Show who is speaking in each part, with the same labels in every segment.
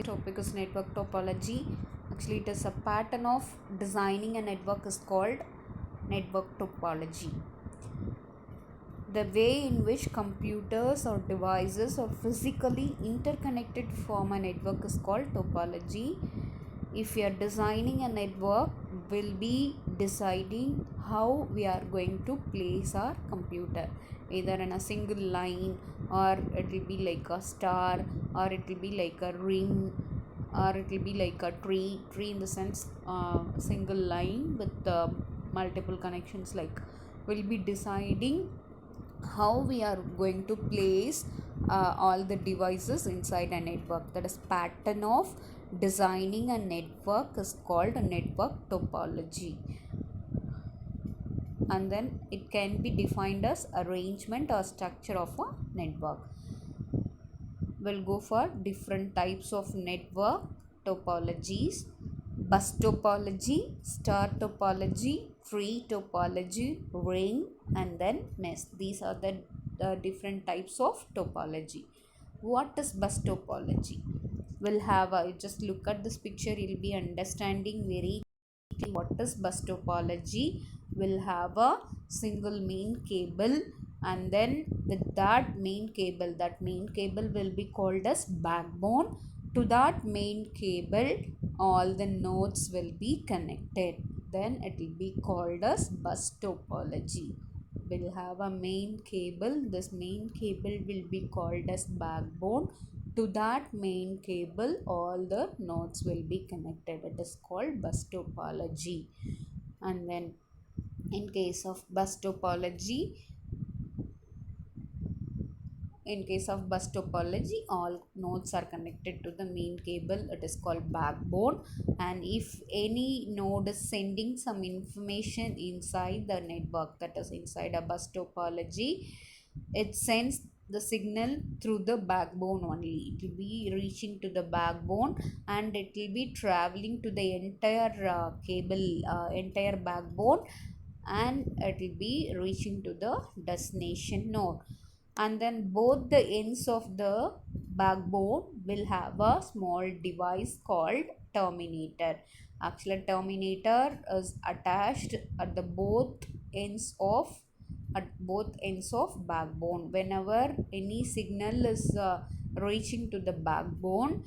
Speaker 1: Topic is network topology. Actually, it is a pattern of designing a network is called network topology. The way in which computers or devices are physically interconnected to form a network is called topology. If we are designing a network, we'll be deciding how we are going to place our computer, either in a single line, or it will be like a star, or it will be like a ring, or it will be like a tree in the sense single line with multiple connections. Like, we'll be deciding how we are going to place all the devices inside a network. That is pattern of designing a network is called a network topology. And then it can be defined as arrangement or structure of a network. We'll go for different types of network topologies: bus topology, star topology, tree topology, ring, and then mesh. These are the different types of topology. What is bus topology? We'll have a, just look at this picture, you'll be understanding very clearly what is bus topology. We'll have a single main cable, and then with that main cable will be called as backbone. To that main cable, all the nodes will be connected. Then it will be called as bus topology. We'll have a main cable. This main cable will be called as backbone. To that main cable, all the nodes will be connected. It is called bus topology. And then in case of bus topology, all nodes are connected to the main cable. It is called backbone. And if any node is sending some information inside the network, that is inside a bus topology, it sends the signal through the backbone only. It will be reaching to the backbone, and it will be traveling to the entire entire backbone, and it will be reaching to the destination node. And then both the ends of the backbone will have a small device called terminator. Actually, terminator is attached at the both ends of backbone. Whenever any signal is reaching to the backbone,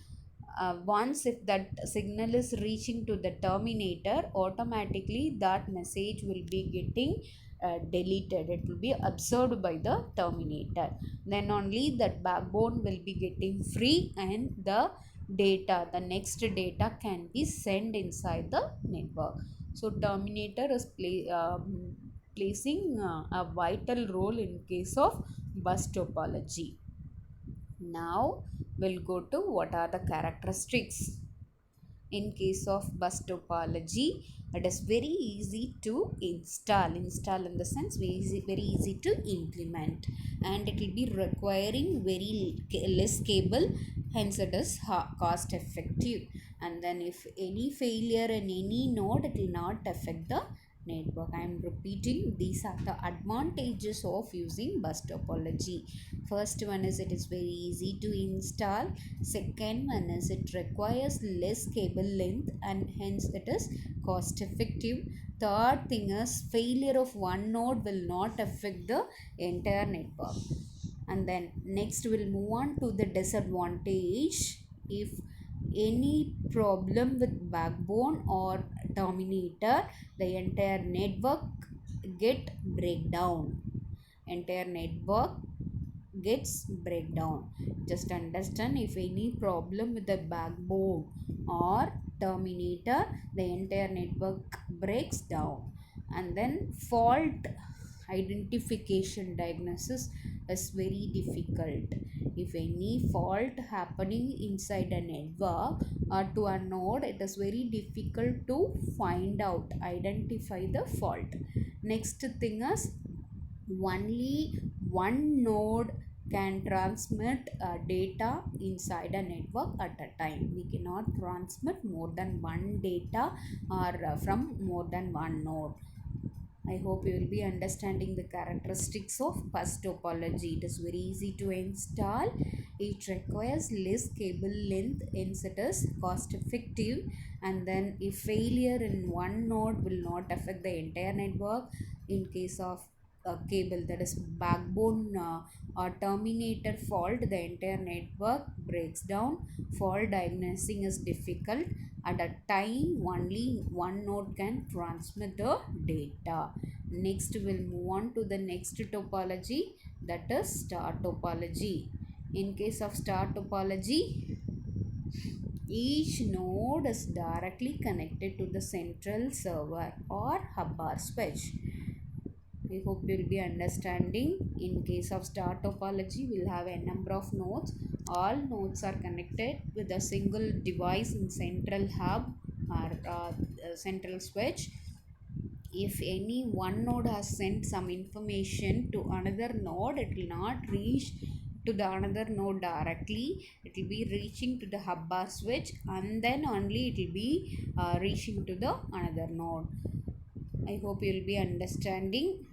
Speaker 1: once if that signal is reaching to the terminator, automatically that message will be getting deleted. It will be absorbed by the terminator. Then only that backbone will be getting free, and the next data can be sent inside the network. So terminator is placing a vital role in case of bus topology. Now we'll go to what are the characteristics. In case of bus topology, it is very easy to install in the sense very easy to implement, and it will be requiring very less cable, hence it is cost effective. And then if any failure in any node, it will not affect the network. I am repeating, these are the advantages of using bus topology. First one is it is very easy to install. Second one is it requires less cable length, and hence it is cost effective. Third thing is failure of one node will not affect the entire network. And then next we'll move on to the disadvantage. If any problem with backbone or terminator, the entire network gets breakdown. Just understand, if any problem with the backbone or terminator, the entire network breaks down. And then fault identification diagnosis is very difficult. If any fault happening inside a network or to a node, it is very difficult to identify the fault. Next thing is, only one node can transmit data inside a network at a time. We cannot transmit more than one data or from more than one node. I hope you will be understanding the characteristics of bus topology. It is very easy to install. It requires less cable length, hence it is cost effective. And then if failure in one node will not affect the entire network. In case of a cable, that is backbone or terminator fault, the entire network breaks down. Fault diagnosing is difficult. At a time only one node can transmit the data. Next we'll move on to the next topology, that is star topology. In case of star topology, each node is directly connected to the central server or hub or switch. I hope you'll be understanding. In case of star topology, we'll have a number of nodes. All nodes are connected with a single device in central hub or central switch. If any one node has sent some information to another node, it will not reach to the another node directly. It will be reaching to the hub or switch, and then only it will be reaching to the another node. I hope you will be understanding.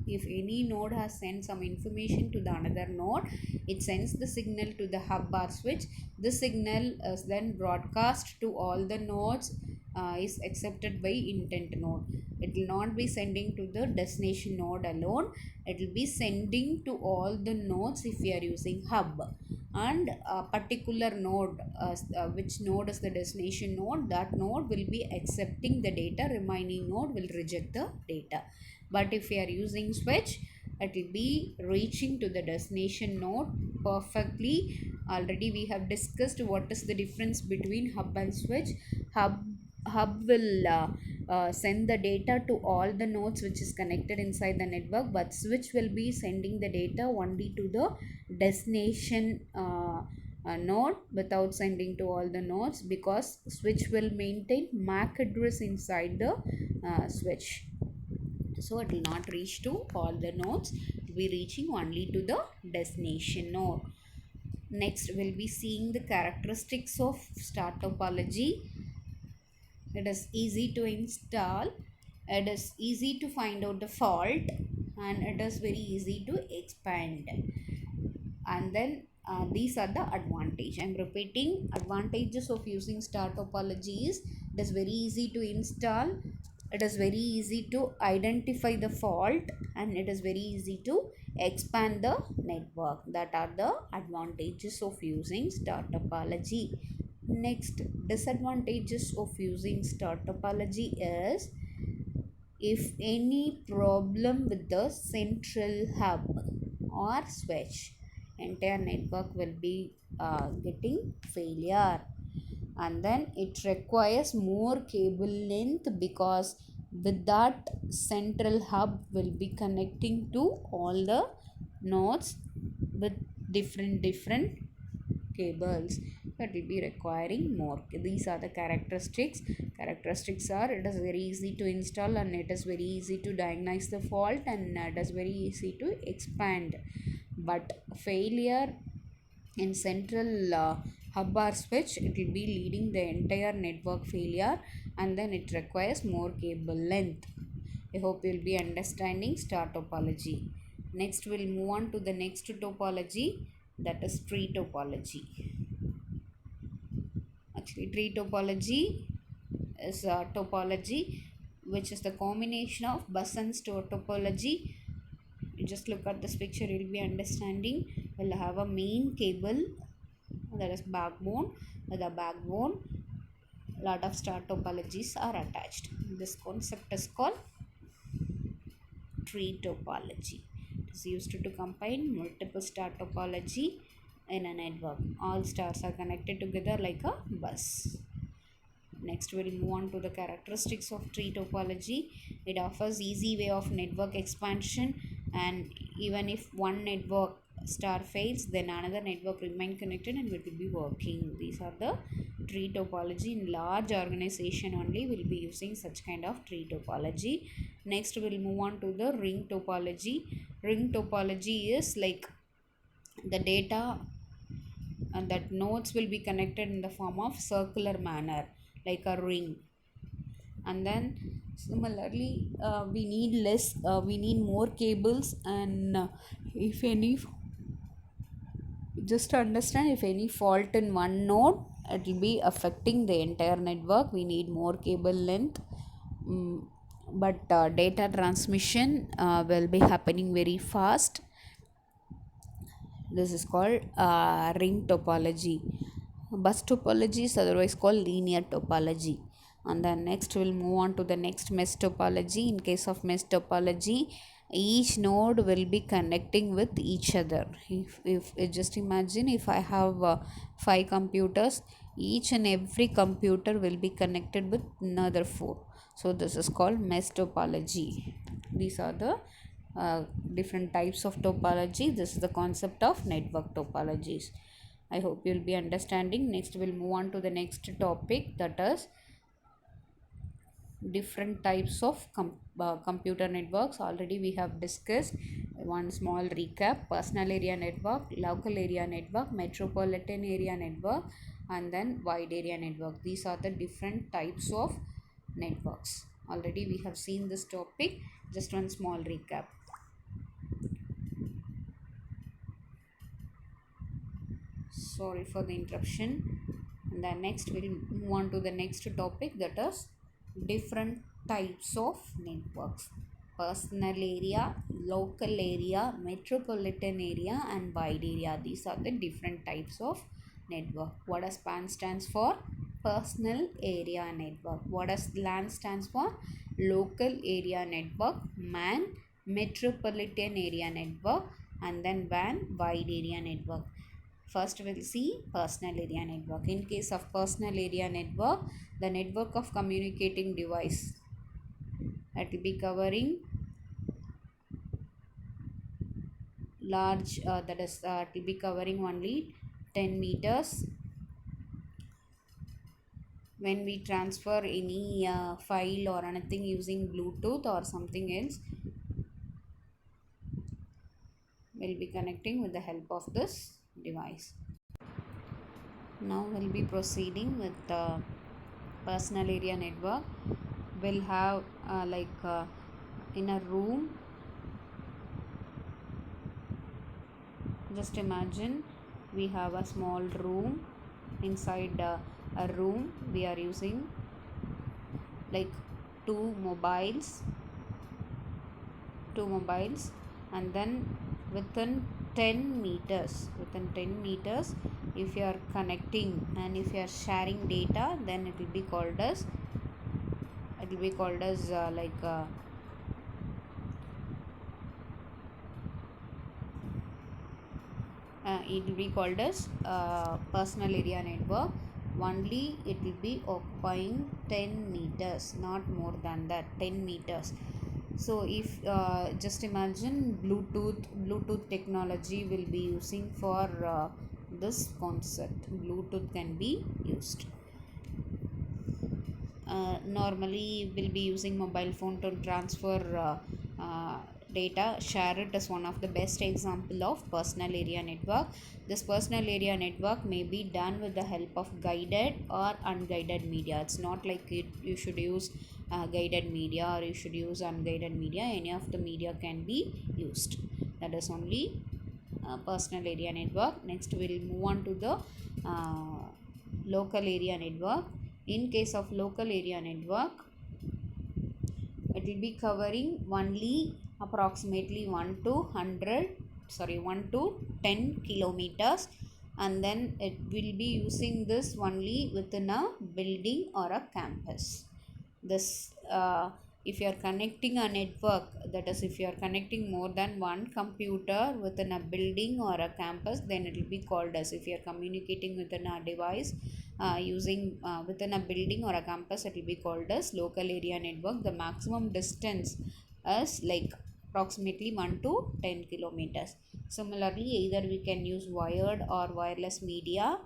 Speaker 1: If any node has sent some information to the another node, it sends the signal to the hub or switch. The signal is then broadcast to all the nodes, is accepted by intent node. It will not be sending to the destination node alone. It will be sending to all the nodes if we are using hub. And a particular node, which node is the destination node, that node will be accepting the data, remaining node will reject the data. But if we are using switch, it will be reaching to the destination node perfectly. Already we have discussed what is the difference between hub and switch. Hub will send the data to all the nodes which is connected inside the network, but switch will be sending the data only to the destination node without sending to all the nodes, because switch will maintain MAC address inside the switch. So it will not reach to all the nodes, it will be reaching only to the destination node. Next we'll be seeing the characteristics of star topology. It is easy to install, it is easy to find out the fault, and it is very easy to expand. And then these are the advantage. I'm repeating, advantages of using star topology is it is very easy to install, it is very easy to identify the fault, and it is very easy to expand the network. That are the advantages of using star topology. Next, disadvantages of using star topology is if any problem with the central hub or switch, entire network will be getting failure. And then it requires more cable length, because with that central hub will be connecting to all the nodes with different cables, that will be requiring more. These are the characteristics. Characteristics are it is very easy to install, and it is very easy to diagnose the fault, and it is very easy to expand. But failure in central hub or switch, it will be leading the entire network failure, and then it requires more cable length. I hope you will be understanding star topology. Next we'll move on to the next topology, that is tree topology. Actually, tree topology is a topology which is the combination of bus and store topology. You just look at this picture, you'll be understanding. We'll have a main cable, that is backbone. With a backbone, lot of star topologies are attached. This concept is called tree topology. It is used to combine multiple star topology in a network. All stars are connected together like a bus. Next we'll move on to the characteristics of tree topology. It offers easy way of network expansion, and even if one network star fails, then another network remain connected and will be working. These are the tree topology. In large organization only will be using such kind of tree topology. Next we'll move on to the ring topology. Ring topology is like the data and that nodes will be connected in the form of circular manner like a ring. And then similarly we need more cables, and if Just to understand, if any fault in one node, it will be affecting the entire network. We need more cable length. Mm, but data transmission will be happening very fast. This is called ring topology. Bus topology is otherwise called linear topology. And then next we'll move on to the next mesh topology. In case of mesh topology, each node will be connecting with each other. If just imagine, if I have 5 computers, each and every computer will be connected with another 4. So this is called mesh topology. These are the different types of topology. This is the concept of network topologies. I hope you'll be understanding. Next we'll move on to the next topic, that is different types of computer networks. Already we have discussed. One small recap: personal area network, local area network, metropolitan area network, and then wide area network. These are the different types of networks. Already we have seen this topic. Just one small recap. Sorry for the interruption. And then next we'll move on to the next topic, that is different types of networks: personal area, local area, metropolitan area, and wide area. These are the different types of network. What does PAN stands for? Personal area network. What does LAN stands for? Local area network. MAN, metropolitan area network. And then WAN, wide area network. First we'll see personal area network. In case of personal area network, the network of communicating device, it will be covering large, that is it will be covering only 10 meters. When we transfer any file or anything using Bluetooth or something else, we'll be connecting with the help of this device. Now we'll be proceeding with the personal area network. We'll have in a room, just imagine we have a small room. Inside a room we are using like two mobiles, and then within 10 meters, if you are connecting and if you are sharing data, then it will be called as it will be called as personal area network. Only it will be occupying 10 meters, not more than that, 10 meters. So if just imagine Bluetooth technology will be using for this concept. Bluetooth can be used. Normally we'll be using mobile phone to transfer data. Share it is one of the best example of personal area network. This personal area network may be done with the help of guided or unguided media. It's not like you should use guided media or you should use unguided media. Any of the media can be used. That is only personal area network. Next we'll move on to the local area network. In case of local area network, it will be covering only approximately 1 to 10 kilometers, and then it will be using this only within a building or a campus. This if you are connecting a network, that is if you are connecting more than one computer within a building or a campus, then it will be called as, if you are communicating within a device using within a building or a campus, it will be called as local area network. The maximum distance is like approximately 1 to 10 kilometers. Similarly, either we can use wired or wireless media,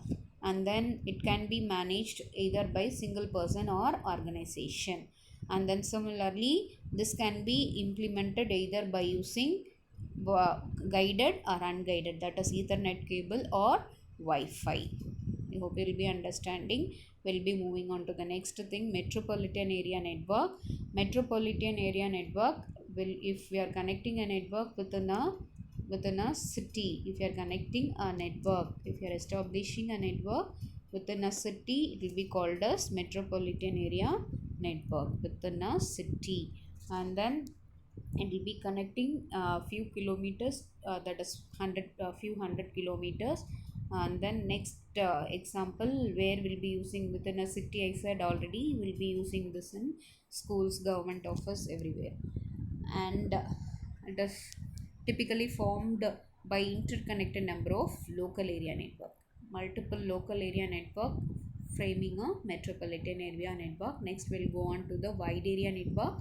Speaker 1: and then it can be managed either by single person or organization. And then similarly, this can be implemented either by using guided or unguided, that is Ethernet cable or Wi-Fi. I hope you will be understanding. We'll be moving on to the next thing, metropolitan area network. Metropolitan area network will, if we are connecting a network within a within a city. If you are connecting a network, if you are establishing a network within a city, it will be called as metropolitan area network within a city. And then it will be connecting a few kilometers, that is few hundred kilometers. And then next example, where we'll be using within a city, I said already, we'll be using this in schools, government office, everywhere. And it is typically formed by interconnected number of local area network, multiple local area network framing a metropolitan area network. Next we'll go on to the wide area network.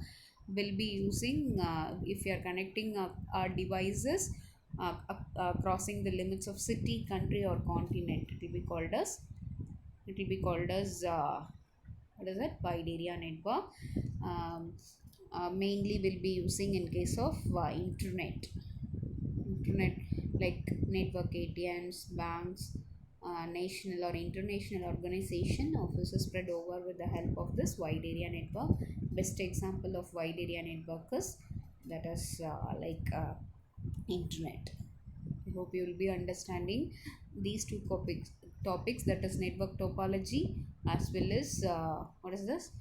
Speaker 1: We'll be using if you are connecting our devices crossing the limits of city, country or continent, it will be called as what is it, wide area network. um, Mainly will be using in case of internet, like network ATMs, banks, national or international organization offices spread over with the help of this wide area network. Best example of wide area network is that is internet. I hope you will be understanding these two topics, that is network topology as well as what is this,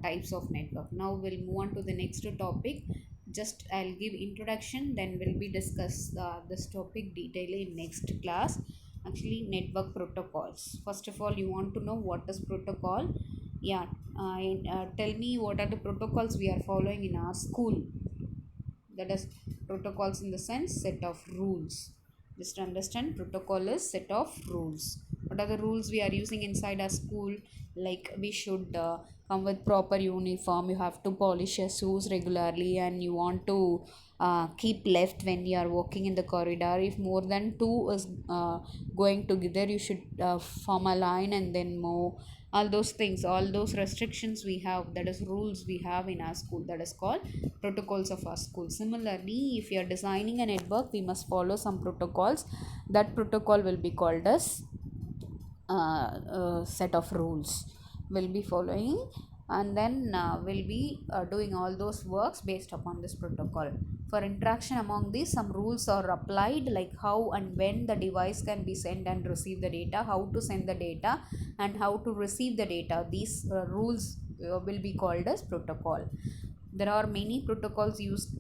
Speaker 1: types of network. Now we'll move on to the next topic. Just I'll give introduction, then we'll be discuss this topic detailedly in next class. Actually, network protocols. First of all, you want to know what is protocol. Yeah, tell me what are the protocols we are following in our school. That is, protocols in the sense set of rules. Just understand, protocol is set of rules. What are the rules we are using inside our school? Like we should come with proper uniform, you have to polish your shoes regularly, and you want to keep left when you are walking in the corridor. If more than two is going together, you should form a line and then move. All those things, all those restrictions we have, that is rules we have in our school, that is called protocols of our school. Similarly, if you are designing a network, we must follow some protocols. That protocol will be called as set of rules will be following, and then will be doing all those works based upon this protocol. For interaction among these, some rules are applied, like how and when the device can be sent and receive the data, how to send the data and how to receive the data. These rules will be called as protocol. There are many protocols used.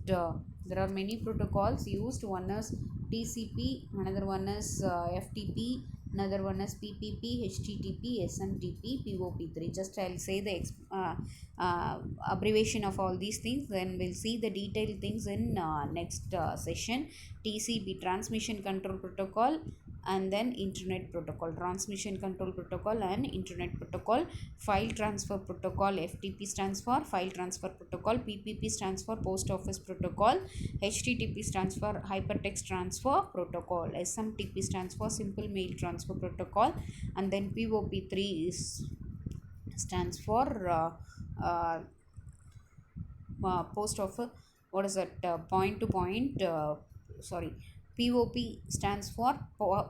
Speaker 1: One is TCP, another one is FTP, another one is PPP, HTTP, SMTP, POP3. Just I'll say the abbreviation of all these things, then we'll see the detailed things in next session. TCP, transmission control protocol, and then internet protocol, transmission control protocol and internet protocol. File transfer protocol, FTP stands for file transfer protocol, PPP stands for post office protocol, HTTP stands for hypertext transfer protocol, SMTP stands for simple mail transfer protocol, and then POP3 stands for post office, what is that, point to point, sorry, POP stands for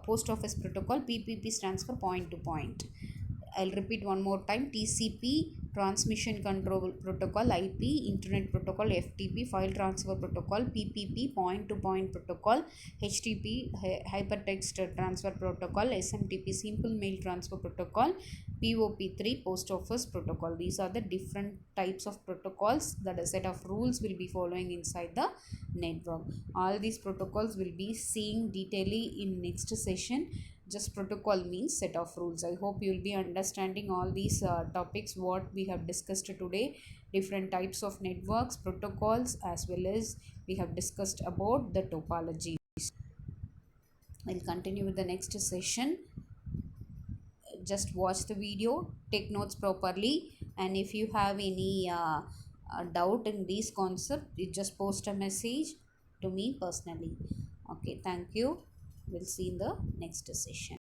Speaker 1: post office protocol, PPP stands for point to point. I'll repeat one more time. TCP, transmission control protocol, IP, internet protocol, FTP, file transfer protocol, PPP, point to point protocol, HTTP, hypertext transfer protocol, SMTP, simple mail transfer protocol, POP3, post office protocol. These are the different types of protocols that a set of rules will be following inside the network. All these protocols will be seeing detailedly in next session. Just protocol means set of rules. I hope you will be understanding all these topics what we have discussed today, different types of networks, protocols, as well as we have discussed about the topology. I'll continue with the next session. Just watch the video, take notes properly, and if you have any doubt in this concept, you just post a message to me personally. Okay, thank you. We'll see in the next session.